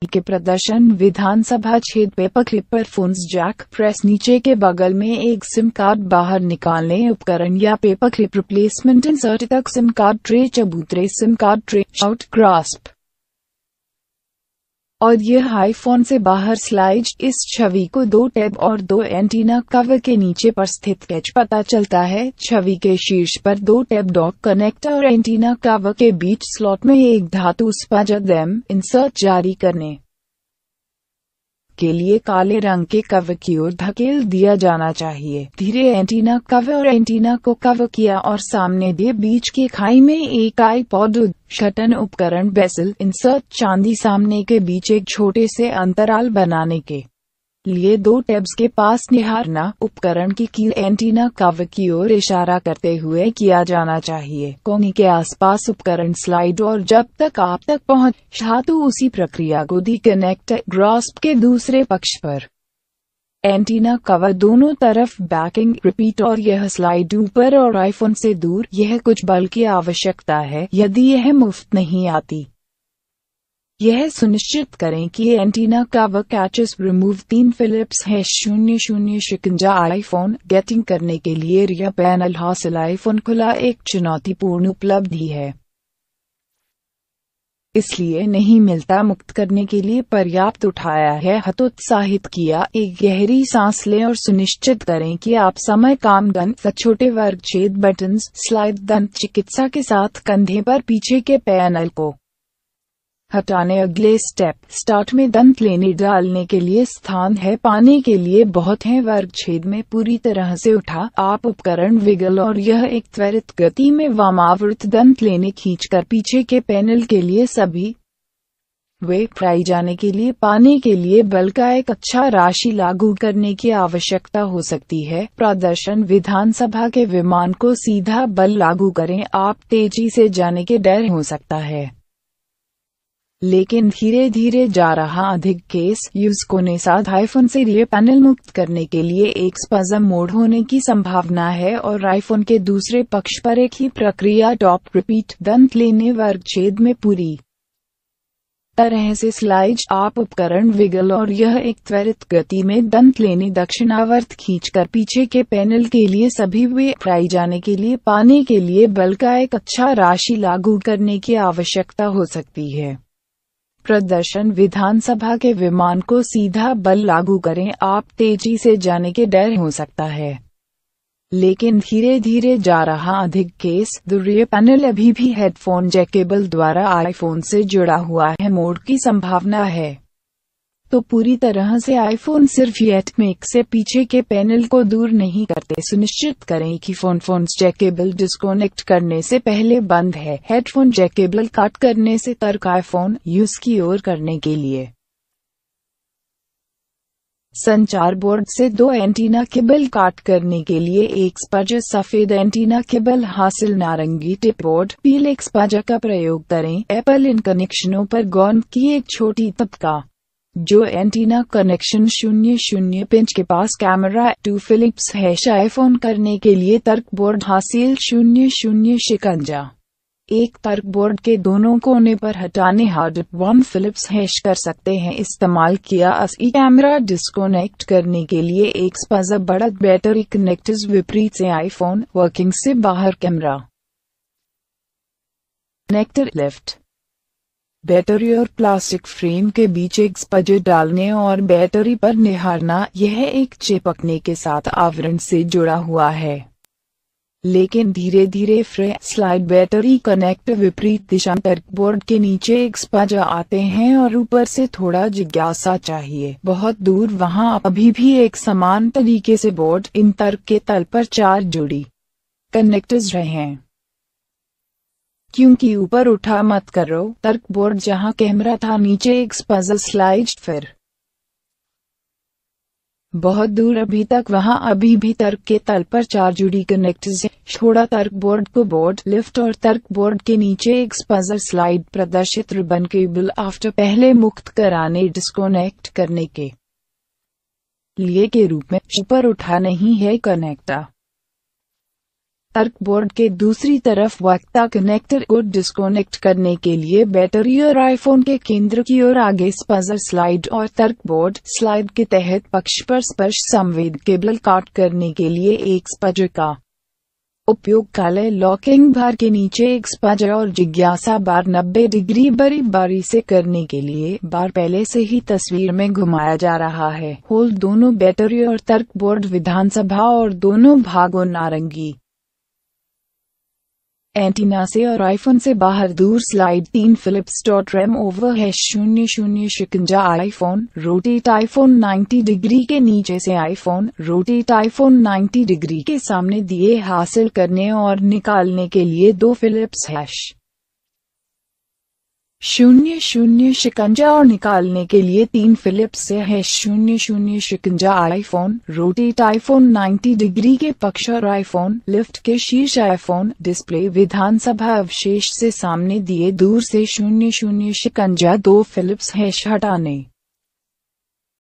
के प्रदर्शन विधानसभा क्षेत्र paper clipper phones jack press नीचे के बगल में एक सिम कार्ड बाहर निकालने उपकरण या पेपर क्लिप रिप्लेसमेंट इंसर्ट तक सिम कार्ड ट्रे चबूतरे SIM card tray out grasp और यह आईफोन से बाहर स्लाइड। इस छवि को 2 टैब और 2 एंटीना कवर के नीचे पर स्थित कैच पता चलता है। छवि के शीर्ष पर 2 टैब डॉक कनेक्टर और एंटीना कवर के बीच स्लॉट में एक धातु स्पंज इंसर्ट जारी करने के लिए काले रंग के कवर की ओर धकेल दिया जाना चाहिए। धीरे एंटीना कवर और एंटीना को कवर किया और सामने दे बीच की खाई में एक आईपॉड शटन उपकरण बेसल इंसर्ट चांदी सामने के बीच एक छोटे से अंतराल बनाने के लिए 2 टैब्स के पास निहारना उपकरण की कील एंटीना कवर की ओर इशारा करते हुए किया जाना चाहिए। कोनी के आसपास उपकरण स्लाइड और जब तक आप तक पहुंच तो उसी प्रक्रिया को दी कनेक्ट ग्रास्प के दूसरे पक्ष पर एंटीना कवर दोनों तरफ बैकिंग रिपीट और यह स्लाइड ऊपर और आईफोन से दूर। यह कुछ बल की आवश्यकता है यदि यह मुफ्त नहीं आती। यह सुनिश्चित करें कि antenna cover catches remove 3 Phillips है 00 शिकंजा आईफोन गेटिंग करने के लिए रियर पैनल हासिल आईफोन खुला एक चुनौतीपूर्ण उपलब्धि है, इसलिए नहीं मिलता। मुक्त करने के लिए पर्याप्त उठाया है हतोत्साहित किया। एक गहरी सांस लें और सुनिश्चित करें कि आप समय काम गन छोटे वर्ग छेद बटन्स स्लाइड दंत चिकित्सा के साथ कंधे पर पीछे के पैनल को हटाने। अगले स्टेप स्टार्ट में दंत लेने डालने के लिए स्थान है पाने के लिए बहुत है वर्ग छेद में पूरी तरह से उठा आप उपकरण विगल और यह एक त्वरित गति में वामावर्त दंत लेने खींचकर पीछे के पैनल के लिए सभी वे फ्राई जाने के लिए पाने के लिए बल का एक अच्छा राशि लागू करने की आवश्यकता हो सकती है। प्रदर्शन विधानसभा के विमान को सीधा बल लागू करें। आप तेजी से जाने के डर हो सकता है लेकिन धीरे धीरे जा रहा अधिक केस यूज कोने साथ आईफोन से रियर पैनल मुक्त करने के लिए एक स्पज़म मोड होने की संभावना है और आईफोन के दूसरे पक्ष पर एक ही प्रक्रिया टॉप रिपीट दंत लेने वर्ग छेद में पूरी तरह से स्लाइड आप उपकरण विगल और यह एक त्वरित गति में दंत लेने दक्षिणावर्त खींचकर पीछे के पैनल के लिए सभी वे फ्राई जाने के लिए पाने के लिए बल का एक अच्छा राशि लागू करने की आवश्यकता हो सकती है। प्रदर्शन विधानसभा के विमान को सीधा बल लागू करें। आप तेजी से जाने के डर हो सकता है लेकिन धीरे धीरे जा रहा अधिक केस द रियर पैनल अभी भी हेडफोन जैक केबल द्वारा आईफोन से जुड़ा हुआ है मोड की संभावना है तो पूरी तरह से आईफोन सिर्फ येटमेक से पीछे के पैनल को दूर नहीं करते। सुनिश्चित करें कि फोन जैक केबल डिस्कनेक्ट करने से पहले बंद है। हेडफोन जैक केबल काट करने से तर्क आईफोन यूज की ओर करने के लिए संचार बोर्ड से 2 एंटीना केबल काट करने के लिए एक स्पंज सफेद एंटीना केबल हासिल नारंगी टिप बोर्ड पील एक स्पंज का प्रयोग करें। एप्पल इन कनेक्शनों पर गौन की एक छोटी तबका जो एंटीना कनेक्शन 00 पिंच के पास कैमरा 2 फिलिप्स है आईफोन करने के लिए तर्क बोर्ड हासिल 00 शिकंजा एक तर्क बोर्ड के दोनों कोने पर हटाने हार्ड 1 फिलिप्स हैश कर सकते हैं। इस्तेमाल किया असली कैमरा डिस्कनेक्ट करने के लिए एक स्पज़ बढ़त बैटरी कनेक्टर्स विपरीत से आईफोन वर्किंग से बाहर कैमरा कनेक्टर लेफ्ट बैटरी और प्लास्टिक फ्रेम के बीच एक स्पंज डालने और बैटरी पर निहारना। यह एक चिपकने के साथ आवरण से जुड़ा हुआ है लेकिन धीरे धीरे फ्रे स्लाइड बैटरी कनेक्टर विपरीत दिशा तर्क बोर्ड के नीचे एक स्पंज आते हैं और ऊपर से थोड़ा जिज्ञासा चाहिए बहुत दूर वहां अभी भी एक समान तरीके से बोर्ड इन तर्क के तल पर 4 जोड़ी कनेक्टर्स रहे हैं क्योंकि ऊपर उठा मत करो। तर्क बोर्ड जहां कैमरा था नीचे एक स्पंज स्लाइड फिर बहुत दूर अभी तक वहां अभी भी तर्क के तल पर 4 जुड़ी कनेक्टर्स हैं। छोड़ा तर्क बोर्ड को बोर्ड लिफ्ट और तर्क बोर्ड के नीचे एक स्पंज स्लाइड प्रदर्शित रिबन केबल आफ्टर पहले मुक्त कराने डिस्कनेक्ट करने के लिए के रूप में ऊपर उठा नहीं है कनेक्टर तर्क बोर्ड के दूसरी तरफ वक्ता कनेक्टर को डिस्कनेक्ट करने के लिए बैटरी और आईफोन के केंद्र की ओर आगे स्पजर स्लाइड और तर्क बोर्ड स्लाइड के तहत पक्ष पर स्पर्श संवेद केबल काट करने के लिए एक स्पजर का उपयोग काले लॉकिंग बार के नीचे एक स्पजर और जिज्ञासा बार 90 डिग्री बारी से करने के लिए बार पहले से ही तस्वीर में घुमाया जा रहा है। होल दोनों बैटरी और तर्क बोर्ड विधानसभा और दोनों भागों नारंगी एंटीना से और आईफोन से बाहर दूर स्लाइड 3 फिलिप्स रैम ओवर है 00 शिकंजा आईफोन रोटेट आईफोन 90 डिग्री के नीचे से आईफोन रोटेट आईफोन 90 डिग्री के सामने दिए हासिल करने और निकालने के लिए 2 फिलिप्स 00 शिकंजा और निकालने के लिए 3 फिलिप्स से 00 शिकंजा आईफोन रोटेट आईफोन 90 डिग्री के पक्ष और आईफोन लिफ्ट के शीर्ष आईफोन डिस्प्ले विधानसभा अवशेष से सामने दिए दूर से 00 शिकंजा 2 फिलिप्स हटाने